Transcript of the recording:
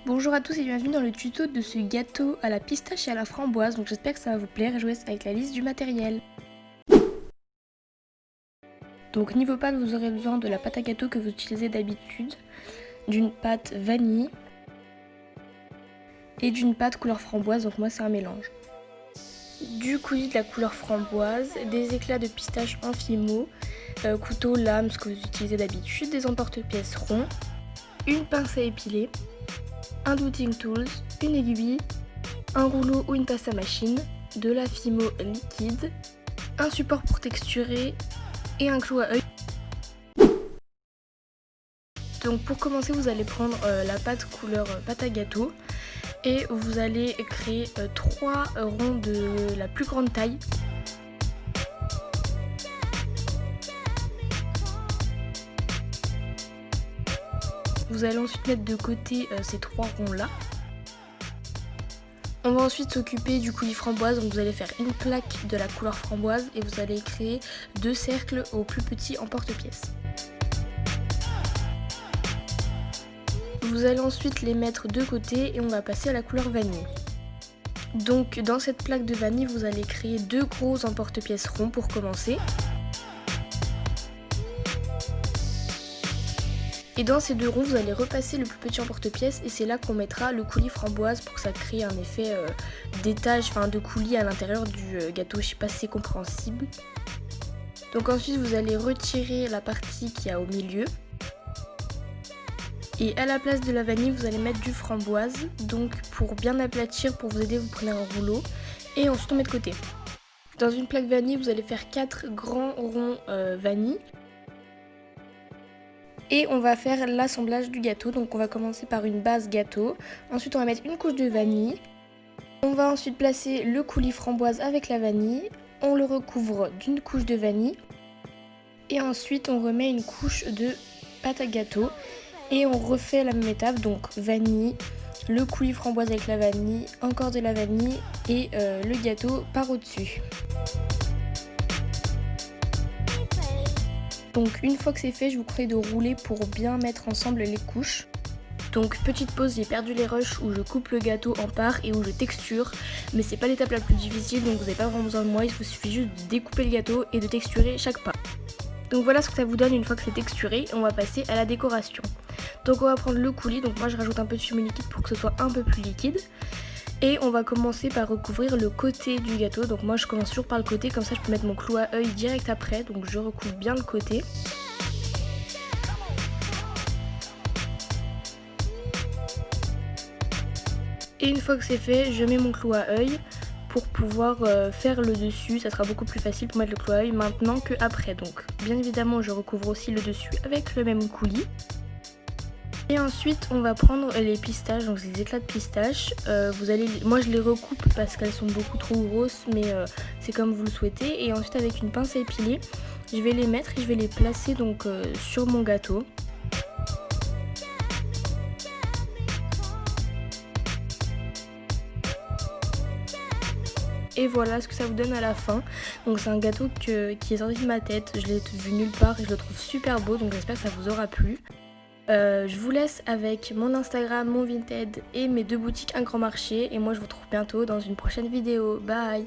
Bonjour à tous et bienvenue dans le tuto de ce gâteau à la pistache et à la framboise. Donc j'espère que ça va vous plaire et je vous laisse avec la liste du matériel. Donc niveau pâte, vous aurez besoin de la pâte à gâteau que vous utilisez d'habitude, d'une pâte vanille et d'une pâte couleur framboise, donc moi c'est un mélange. Du coulis de la couleur framboise, des éclats de pistache en fimo, couteau, lame, ce que vous utilisez d'habitude, des emporte-pièces ronds, une pince à épiler, un douting tools, une aiguille, un rouleau ou une passe à machine, de la fimo liquide, un support pour texturer et un clou à œil. Donc pour commencer, vous allez prendre la pâte couleur pâte à gâteau et vous allez créer 3 ronds de la plus grande taille. Vous allez ensuite mettre de côté ces 3 ronds là. On va ensuite s'occuper du coulis framboise, donc vous allez faire une plaque de la couleur framboise et vous allez créer 2 cercles au plus petit emporte-pièce. Vous allez ensuite les mettre de côté et on va passer à la couleur vanille. Donc dans cette plaque de vanille, vous allez créer 2 gros emporte-pièces ronds pour commencer. Et dans ces 2 ronds, vous allez repasser le plus petit emporte-pièce et c'est là qu'on mettra le coulis framboise pour que ça crée un effet d'étage, de coulis à l'intérieur du gâteau. Je sais pas si c'est compréhensible. Donc ensuite, vous allez retirer la partie qu'il y a au milieu. Et à la place de la vanille, vous allez mettre du framboise. Donc pour bien aplatir, pour vous aider, vous prenez un rouleau et ensuite on met de côté. Dans une plaque vanille, vous allez faire 4 grands ronds vanille. Et on va faire l'assemblage du gâteau, donc on va commencer par une base gâteau, ensuite on va mettre une couche de vanille, on va ensuite placer le coulis framboise avec la vanille, on le recouvre d'une couche de vanille, et ensuite on remet une couche de pâte à gâteau, et on refait la même étape, donc vanille, le coulis framboise avec la vanille, encore de la vanille, et le gâteau par au-dessus. Donc une fois que c'est fait, je vous conseille de rouler pour bien mettre ensemble les couches. Donc petite pause, j'ai perdu les rushs où je coupe le gâteau en parts et où je texture. Mais c'est pas l'étape la plus difficile, donc vous n'avez pas vraiment besoin de moi, il vous suffit juste de découper le gâteau et de texturer chaque part. Donc voilà ce que ça vous donne une fois que c'est texturé, on va passer à la décoration. Donc on va prendre le coulis, donc moi je rajoute un peu de fumée liquide pour que ce soit un peu plus liquide. Et on va commencer par recouvrir le côté du gâteau, donc moi je commence toujours par le côté, comme ça je peux mettre mon clou à œil direct après, donc je recouvre bien le côté. Et une fois que c'est fait, je mets mon clou à œil pour pouvoir faire le dessus, ça sera beaucoup plus facile pour mettre le clou à œil maintenant qu'après. Donc bien évidemment je recouvre aussi le dessus avec le même coulis. Et ensuite on va prendre les pistaches, donc les éclats de pistache, moi je les recoupe parce qu'elles sont beaucoup trop grosses, mais c'est comme vous le souhaitez. Et ensuite avec une pince à épiler, je vais les mettre et je vais les placer donc sur mon gâteau. Et voilà ce que ça vous donne à la fin. Donc c'est un gâteau qui est sorti de ma tête, je l'ai vu nulle part et je le trouve super beau, donc j'espère que ça vous aura plu. Je vous laisse avec mon Instagram, mon Vinted et mes 2 boutiques Un Grand Marché. Et moi je vous retrouve bientôt dans une prochaine vidéo. Bye!